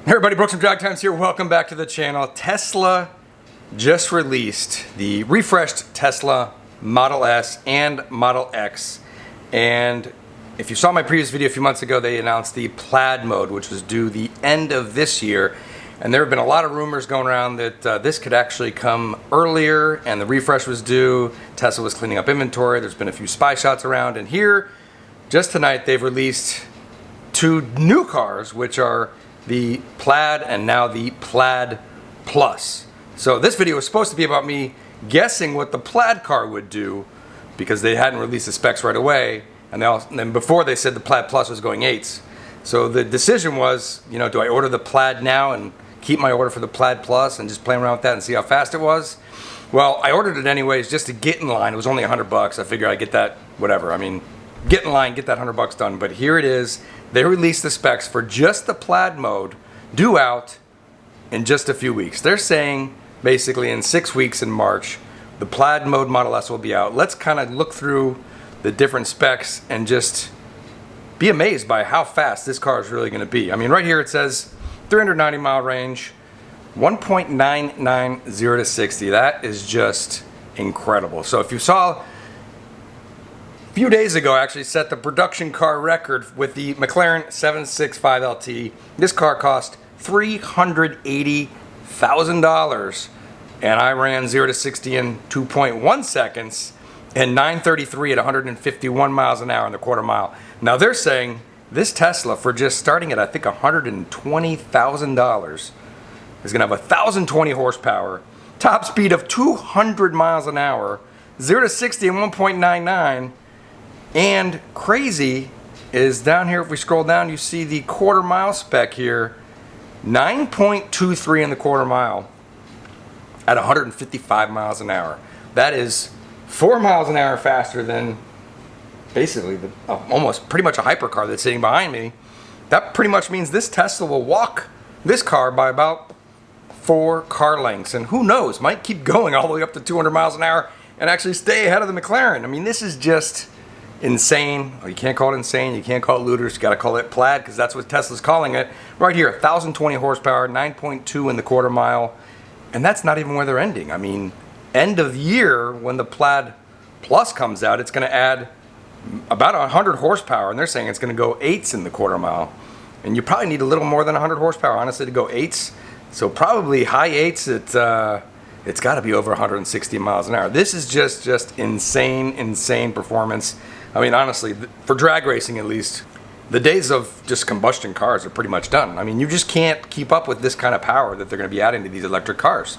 Hey everybody, Brooks from Drag Times here. Welcome back to the channel. Tesla just released the refreshed Tesla Model S and Model X. And if you saw my previous video a few months ago, they announced the Plaid mode, which was due the end of this year. And there have been a lot of rumors going around that this could actually come earlier, and the refresh was due. Tesla was cleaning up inventory. There's been a few spy shots around. And here, just tonight, they've released two new cars, which are the Plaid and now the Plaid Plus. So this video was supposed to be about me guessing what the Plaid car would do, because they hadn't released the specs right away, and then before they said the Plaid Plus was going 8s. So the decision was, you know, do I order the Plaid now and keep my order for the Plaid Plus and just play around with that and see how fast it was? Well, I ordered it anyways just to get in line. It was only $100. I figured I'd get that, whatever. I mean, get in line, get that $100 done. But here it is. They released the specs for just the Plaid mode, due out in just a few weeks. They're saying basically in 6 weeks in March, the Plaid mode Model S will be out. Let's kind of look through the different specs and just be amazed by how fast this car is really going to be. I mean, right here it says 390 mile range, 1.990 to 60. That is just incredible. So if you saw, a few days ago, I actually set the production car record with the McLaren 765 LT. This car cost $380,000, and I ran 0 to 60 in 2.1 seconds and 933 at 151 miles an hour in the quarter mile. Now they're saying this Tesla, for just starting at I think $120,000, is going to have 1,020 horsepower, top speed of 200 miles an hour, 0 to 60 in 1.99. And crazy is down here, if we scroll down, you see the quarter mile spec here, 9.23 in the quarter mile at 155 miles an hour. That is 4 miles an hour faster than basically almost pretty much a hypercar that's sitting behind me. That pretty much means this Tesla will walk this car by about 4 car lengths. And who knows, might keep going all the way up to 200 miles an hour and actually stay ahead of the McLaren. I mean, this is just insane. Oh, you can't call it insane, you can't call it looters, you gotta call it Plaid, because that's what Tesla's calling it. Right here, 1,020 horsepower, 9.2 in the quarter mile, and that's not even where they're ending. I mean, end of year, when the Plaid Plus comes out, it's gonna add about 100 horsepower, and they're saying it's gonna go 8s in the quarter mile. And you probably need a little more than 100 horsepower, honestly, to go 8s. So probably high 8s, it's gotta be over 160 miles an hour. This is just insane performance. I mean, honestly, for drag racing at least, the days of just combustion cars are pretty much done. I mean, you just can't keep up with this kind of power that they're going to be adding to these electric cars.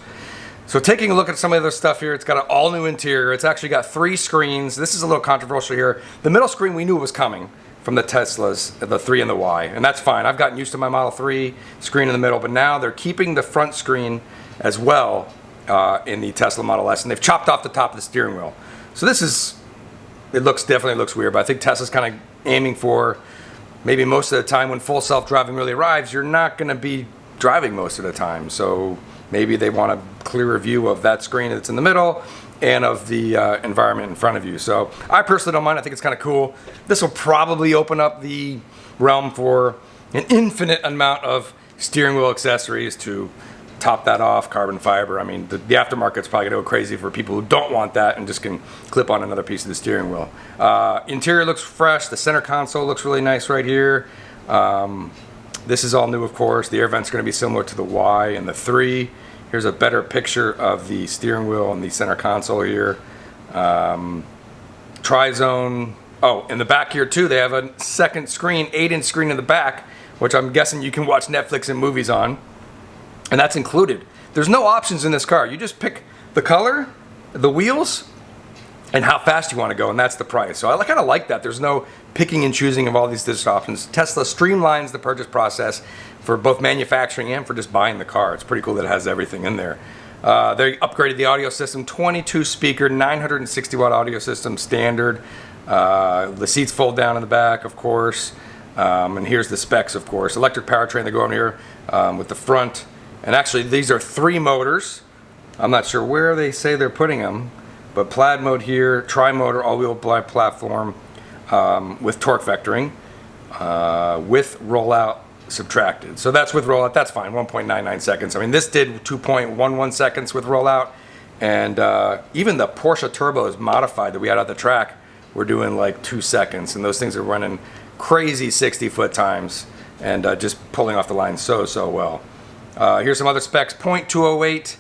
So taking a look at some of the other stuff here, it's got an all-new interior. It's actually got 3 screens. This is a little controversial here. The middle screen we knew was coming from the Teslas, the 3 and the Y, and that's fine. I've gotten used to my Model 3 screen in the middle, but now they're keeping the front screen as well in the Tesla Model S, and they've chopped off the top of the steering wheel. So this is, it definitely looks weird, but I think Tesla's kind of aiming for, maybe most of the time when full self-driving really arrives, you're not going to be driving most of the time. So maybe they want a clearer view of that screen that's in the middle and of the environment in front of you. So I personally don't mind. I think it's kind of cool. This will probably open up the realm for an infinite amount of steering wheel accessories to top that off, carbon fiber. I mean, the aftermarket's probably gonna go crazy for people who don't want that and just can clip on another piece of the steering wheel. Interior looks fresh. The center console looks really nice right here. This is all new, of course. The air vent's gonna be similar to the Y and the 3. Here's a better picture of the steering wheel and the center console here. Tri-zone. Oh, in the back here too, they have a second screen, 8-inch screen in the back, which I'm guessing you can watch Netflix and movies on. And that's included. There's no options in this car. You just pick the color, the wheels, and how fast you want to go, and that's the price. So I kind of like that. There's no picking and choosing of all these different options. Tesla streamlines the purchase process for both manufacturing and for just buying the car. It's pretty cool that it has everything in there. They upgraded the audio system, 22 speaker, 960 watt audio system standard. The seats fold down in the back, of course. And here's the specs, of course. Electric powertrain, they go on here with the front. And actually, these are 3 motors. I'm not sure where they say they're putting them, but Plaid mode here, tri-motor, all-wheel platform with torque vectoring, with rollout subtracted. So that's with rollout. That's fine. 1.99 seconds. I mean, this did 2.11 seconds with rollout, and even the Porsche turbos modified that we had at the track were doing like 2 seconds, and those things are running crazy 60-foot times and just pulling off the line so well. Here's some other specs. 0.208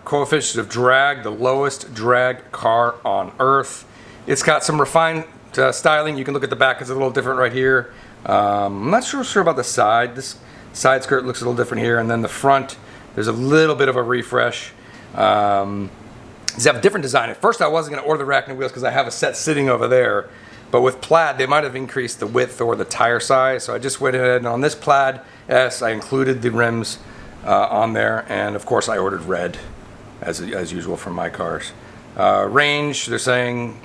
coefficient of drag, the lowest drag car on earth. It's got some refined styling. You can look at the back, it's a little different right here. I'm not sure about the side. This side skirt looks a little different here, and then the front, there's a little bit of a refresh. These have a different design. At first I wasn't going to order the rack and wheels because I have a set sitting over there, but with Plaid they might have increased the width or the tire size, so I just went ahead and on this Plaid S I included the rims on there, and of course I ordered red as usual for my cars. Range, they're saying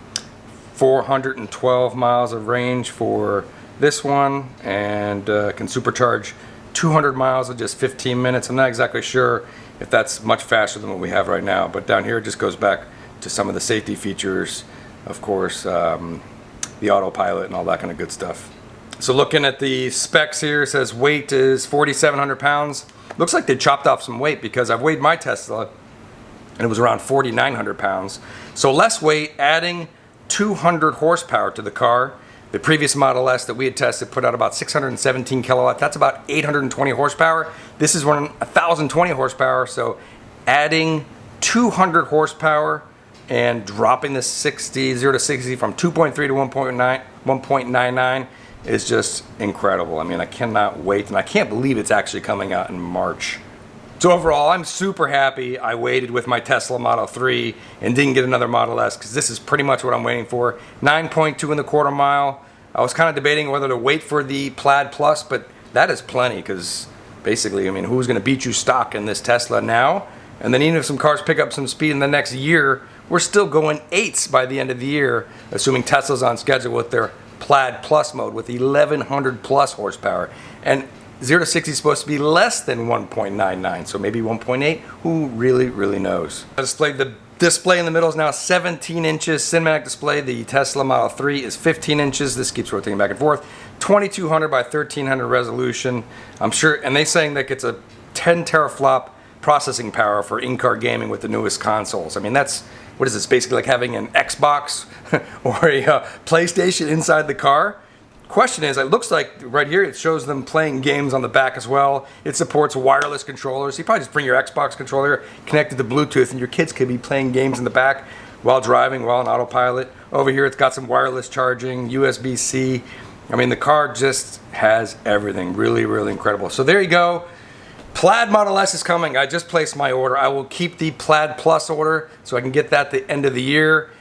412 miles of range for this one, and can supercharge 200 miles in just 15 minutes. I'm not exactly sure if that's much faster than what we have right now, but down here it just goes back to some of the safety features, of course, the autopilot and all that kind of good stuff. So looking at the specs here, it says weight is 4,700 pounds. Looks like they chopped off some weight because I've weighed my Tesla and it was around 4,900 pounds. So less weight, adding 200 horsepower to the car. The previous Model S that we had tested put out about 617 kilowatt. That's about 820 horsepower. This is running 1,020 horsepower. So adding 200 horsepower and dropping the 0 to 60 from 2.3 to 1.99 is just incredible. I mean, I cannot wait, and I can't believe it's actually coming out in March. So overall, I'm super happy I waited with my Tesla Model 3 and didn't get another Model S, because this is pretty much what I'm waiting for. 9.2 in the quarter mile. I was kind of debating whether to wait for the Plaid Plus, but that is plenty, because basically, I mean, who's going to beat you stock in this Tesla now? And then even if some cars pick up some speed in the next year, we're still going 8s by the end of the year, assuming Tesla's on schedule with their Plaid Plus mode with 1,100 plus horsepower. And 0 to 60 is supposed to be less than 1.99, so maybe 1.8. Who really knows? The display in the middle is now 17 inches. Cinematic display, the Tesla Model 3 is 15 inches. This keeps rotating back and forth. 2200 by 1300 resolution. I'm sure, and they're saying that it's a 10 teraflop processing power for in-car gaming with the newest consoles. I mean, that's, what is this, basically like having an Xbox or a PlayStation inside the car? Question is, it looks like right here it shows them playing games on the back as well. It supports wireless controllers. You probably just bring your Xbox controller connected to Bluetooth, and your kids could be playing games in the back while driving, while on autopilot. Over here it's got some wireless charging, USB-C. I mean, the car just has everything. Really incredible. So there you go. Plaid Model S is coming. I just placed my order. I will keep the Plaid Plus order so I can get that at the end of the year.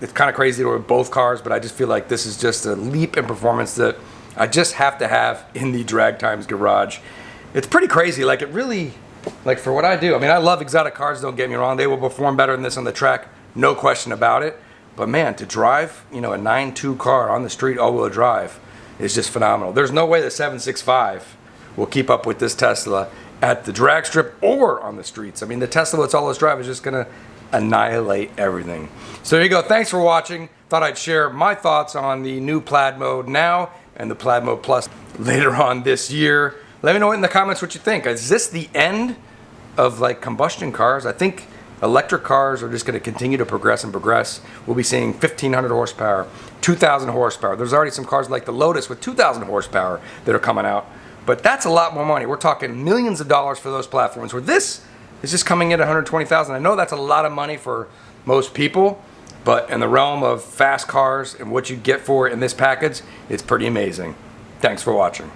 It's kind of crazy to order both cars, but I just feel like this is just a leap in performance that I just have to have in the Drag Times garage. It's pretty crazy. Like, it really, like, for what I do, I mean, I love exotic cars, don't get me wrong. They will perform better than this on the track, no question about it. But man, to drive, you know, a 9.2 car on the street all-wheel drive is just phenomenal. There's no way the 765 will keep up with this Tesla at the drag strip or on the streets. I mean, the Tesla with all-wheel drive is just gonna annihilate everything. So there you go. Thanks for watching. Thought I'd share my thoughts on the new Plaid mode now and the Plaid mode Plus later on this year. Let me know in the comments what you think. Is this the end of like combustion cars? I think electric cars are just going to continue to progress and progress. We'll be seeing 1,500 horsepower, 2,000 horsepower. There's already some cars like the Lotus with 2,000 horsepower that are coming out. But that's a lot more money. We're talking millions of dollars for those platforms, where this is just coming in at 120,000. I know that's a lot of money for most people, but in the realm of fast cars and what you get for it in this package, it's pretty amazing. Thanks for watching.